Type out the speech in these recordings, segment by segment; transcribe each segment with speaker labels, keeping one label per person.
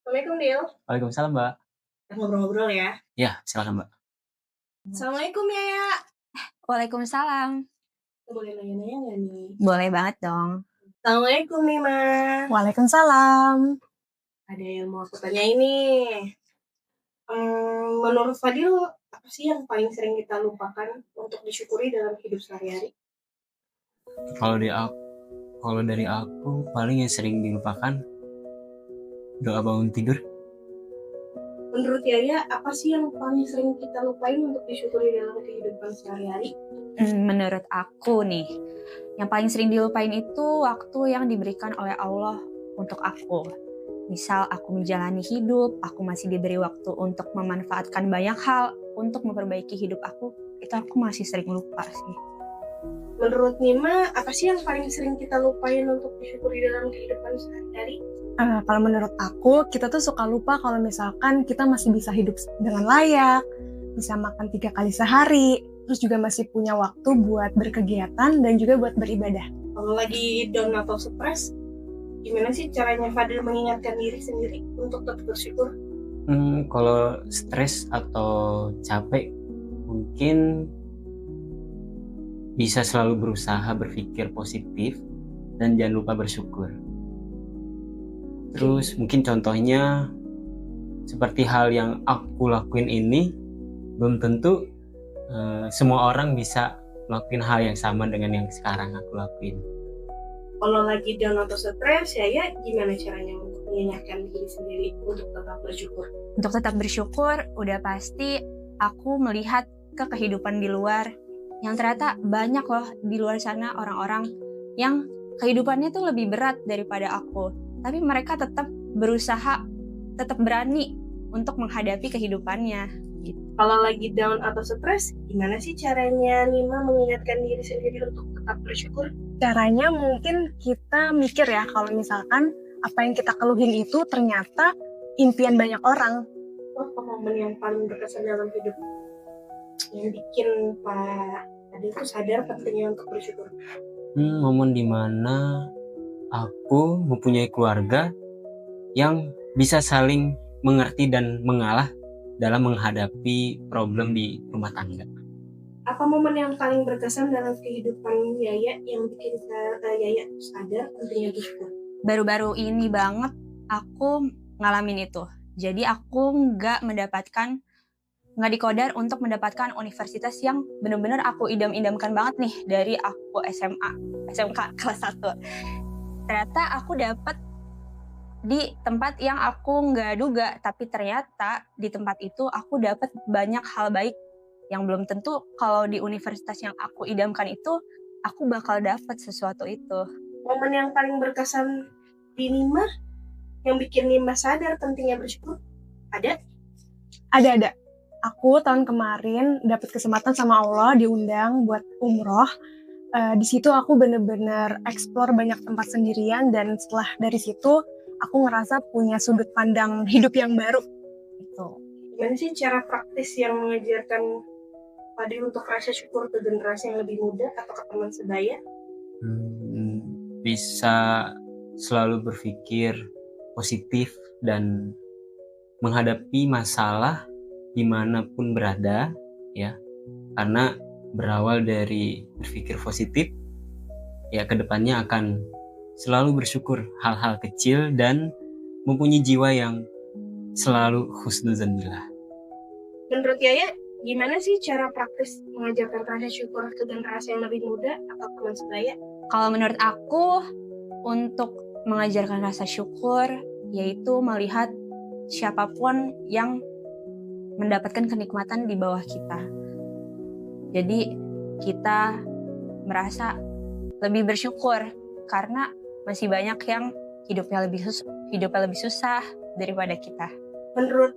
Speaker 1: Assalamualaikum, Dil.
Speaker 2: Waalaikumsalam, Mbak.
Speaker 1: Ngobrol-ngobrol ya.
Speaker 2: Iya, silakan, Mbak.
Speaker 1: Assalamualaikum, Yaya.
Speaker 3: Waalaikumsalam.
Speaker 1: Boleh nanya-nanya nggak nih?
Speaker 3: Boleh banget dong.
Speaker 1: Assalamualaikum, Nima.
Speaker 4: Waalaikumsalam.
Speaker 1: Ada yang mau aku tanya ini. Menurut Fadil, apa sih yang paling sering kita lupakan untuk disyukuri dalam hidup sehari-hari?
Speaker 2: Kalau dari aku paling yang sering dilupakan doa bangun tidur.
Speaker 1: Menurut Yaya, apa sih yang paling sering kita lupain untuk disyukuri dalam kehidupan sehari-hari?
Speaker 3: Menurut aku nih, yang paling sering dilupain itu waktu yang diberikan oleh Allah untuk aku. Misal aku menjalani hidup, aku masih diberi waktu untuk memanfaatkan banyak hal untuk memperbaiki hidup aku, itu aku masih sering lupa sih.
Speaker 1: Menurut Nima, apa sih yang paling sering kita lupain untuk disyukuri dalam kehidupan sehari-hari?
Speaker 4: Kalau menurut aku, kita tuh suka lupa kalau misalkan kita masih bisa hidup dengan layak, bisa makan 3 kali sehari, terus juga masih punya waktu buat berkegiatan dan juga buat beribadah.
Speaker 1: Kalau lagi down atau stres, gimana sih caranya Fadil mengingatkan diri sendiri untuk tetap bersyukur?
Speaker 2: Kalau stres atau capek, mungkin bisa selalu berusaha berpikir positif dan jangan lupa bersyukur. Terus mungkin contohnya seperti hal yang aku lakuin ini, belum tentu semua orang bisa melakukan hal yang sama dengan yang sekarang aku lakuin.
Speaker 1: Kalau lagi down atau stres, ya gimana caranya untuk mengingatkan diri sendiri untuk tetap bersyukur?
Speaker 3: Untuk tetap bersyukur, udah pasti aku melihat ke kehidupan di luar, yang ternyata banyak loh di luar sana orang-orang yang kehidupannya tuh lebih berat daripada aku. Tapi mereka tetap berusaha, tetap berani untuk menghadapi kehidupannya. Gitu.
Speaker 1: Kalau lagi down atau stres, gimana sih caranya Nima mengingatkan diri sendiri untuk tetap bersyukur?
Speaker 4: Caranya mungkin kita mikir ya, kalau misalkan apa yang kita keluhin itu ternyata impian banyak orang.
Speaker 1: Apa momen yang paling berkesan dalam hidup yang bikin Pak Adil tuh sadar pentingnya untuk bersyukur?
Speaker 2: Momen dimana aku mempunyai keluarga yang bisa saling mengerti dan mengalah dalam menghadapi problem di rumah tangga.
Speaker 1: Apa momen yang paling berkesan dalam kehidupan Yaya yang bikin Yaya sadar pentingnya bersyukur?
Speaker 3: Baru-baru ini banget aku ngalamin itu. Jadi aku nggak dikodar untuk mendapatkan universitas yang benar-benar aku idam-idamkan banget nih dari aku SMK kelas 1. Ternyata aku dapat di tempat yang aku nggak duga, tapi ternyata di tempat itu aku dapat banyak hal baik yang belum tentu kalau di universitas yang aku idamkan itu aku bakal dapat sesuatu itu.
Speaker 1: Momen yang paling berkesan di Nima yang bikin Nima sadar pentingnya bersyukur ada?
Speaker 4: Ada. Aku tahun kemarin dapat kesempatan sama Allah diundang buat umroh. Di situ aku bener-bener explore banyak tempat sendirian, dan setelah dari situ aku ngerasa punya sudut pandang hidup yang baru. Gitu.
Speaker 1: Gimana sih cara praktis yang mengajarkan Fadil untuk rasa syukur ke generasi yang lebih muda atau ke teman sebaya?
Speaker 2: Bisa selalu berpikir positif dan menghadapi masalah dimanapun berada, ya, karena berawal dari berpikir positif, ya kedepannya akan selalu bersyukur hal-hal kecil dan mempunyai jiwa yang selalu husnuzan billah.
Speaker 1: Menurut Yaya, gimana sih cara praktis mengajarkan rasa syukur ke generasi yang lebih muda atau teman sebaya?
Speaker 3: Kalau menurut aku, untuk mengajarkan rasa syukur yaitu melihat siapapun yang mendapatkan kenikmatan di bawah kita. Jadi kita merasa lebih bersyukur karena masih banyak yang hidupnya lebih susah daripada kita.
Speaker 1: Menurut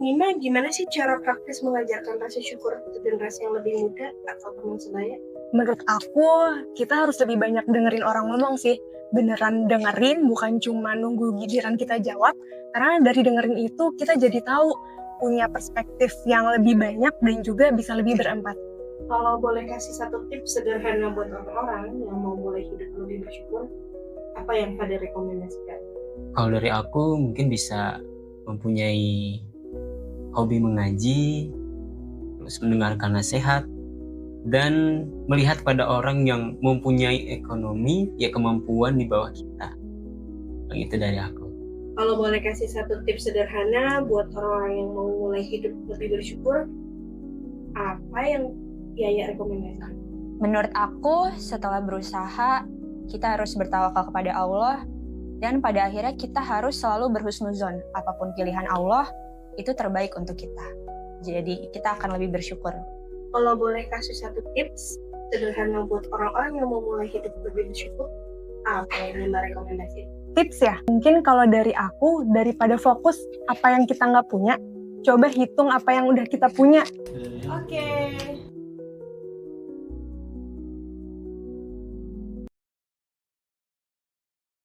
Speaker 1: Nima, gimana sih cara praktis mengajarkan rasa syukur ke generasi yang lebih muda atau teman sebaya?
Speaker 4: Menurut aku, kita harus lebih banyak dengerin orang ngomong sih. Beneran dengerin, bukan cuma nunggu giliran kita jawab. Karena dari dengerin itu, kita jadi tahu punya perspektif yang lebih banyak dan juga bisa lebih berempati.
Speaker 1: Kalau boleh kasih satu tips sederhana buat orang-orang yang mau mulai hidup lebih bersyukur, apa yang Fadil rekomendasikan?
Speaker 2: Kalau dari aku mungkin bisa mempunyai hobi mengaji, terus mendengarkan nasihat, dan melihat pada orang yang mempunyai ekonomi, ya kemampuan di bawah kita. Itu dari aku.
Speaker 1: Kalau boleh kasih satu tips sederhana buat orang-orang yang mau mulai hidup lebih bersyukur, apa yang Yaya rekomendasikan?
Speaker 3: Menurut aku, setelah berusaha, kita harus bertawakal kepada Allah, dan pada akhirnya kita harus selalu berhusnuzon. Apapun pilihan Allah, itu terbaik untuk kita. Jadi kita akan lebih bersyukur.
Speaker 1: Kalau boleh kasih satu tips sederhana buat orang-orang yang mau mulai hidup lebih bersyukur, apa yang Nima rekomendasi?
Speaker 4: Tips ya, mungkin kalau dari aku, daripada fokus apa yang kita nggak punya, coba hitung apa yang udah kita punya.
Speaker 1: Oke,